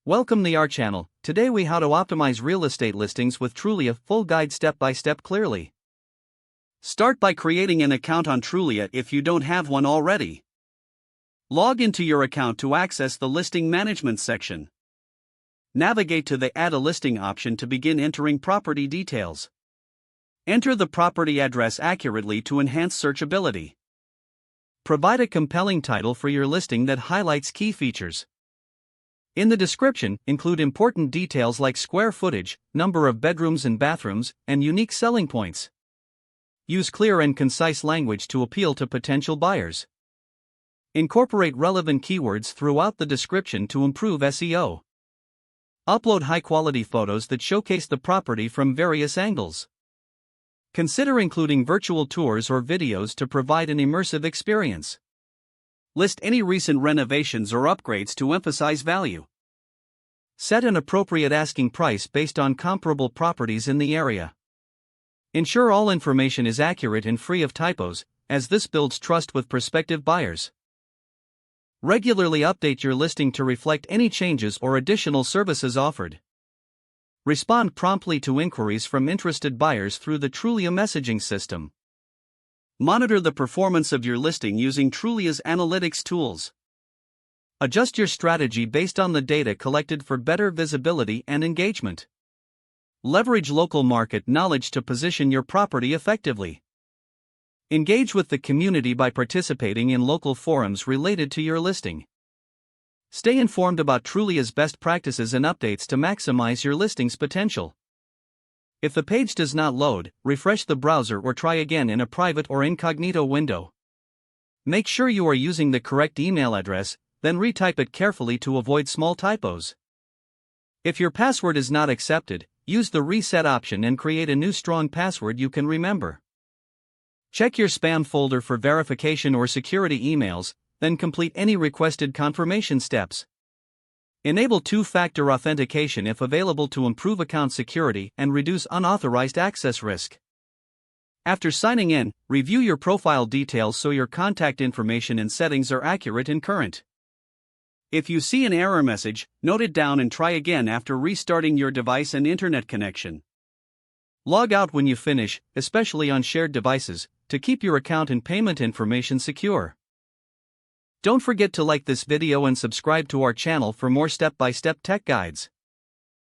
Welcome to our channel. Today we how to optimize real estate listings with Trulia, full guide step by step clearly. Start by creating an account on Trulia if you don't have one already. Log into your account to access the listing management section. Navigate to the Add a Listing option to begin entering property details. Enter the property address accurately to enhance searchability. Provide a compelling title for your listing that highlights key features. In the description, include important details like square footage, number of bedrooms and bathrooms, and unique selling points. Use clear and concise language to appeal to potential buyers. Incorporate relevant keywords throughout the description to improve SEO. Upload high-quality photos that showcase the property from various angles. Consider including virtual tours or videos to provide an immersive experience. List any recent renovations or upgrades to emphasize value. Set an appropriate asking price based on comparable properties in the area. Ensure all information is accurate and free of typos, as this builds trust with prospective buyers. Regularly update your listing to reflect any changes or additional services offered. Respond promptly to inquiries from interested buyers through the Trulia messaging system. Monitor the performance of your listing using Trulia's analytics tools. Adjust your strategy based on the data collected for better visibility and engagement. Leverage local market knowledge to position your property effectively. Engage with the community by participating in local forums related to your listing. Stay informed about Trulia's best practices and updates to maximize your listing's potential. If the page does not load, refresh the browser or try again in a private or incognito window. Make sure you are using the correct email address, then retype it carefully to avoid small typos. If your password is not accepted, use the reset option and create a new strong password you can remember. Check your spam folder for verification or security emails, then complete any requested confirmation steps. Enable two-factor authentication if available to improve account security and reduce unauthorized access risk. After signing in, review your profile details so your contact information and settings are accurate and current. If you see an error message, note it down and try again after restarting your device and internet connection. Log out when you finish, especially on shared devices, to keep your account and payment information secure. Don't forget to like this video and subscribe to our channel for more step-by-step tech guides.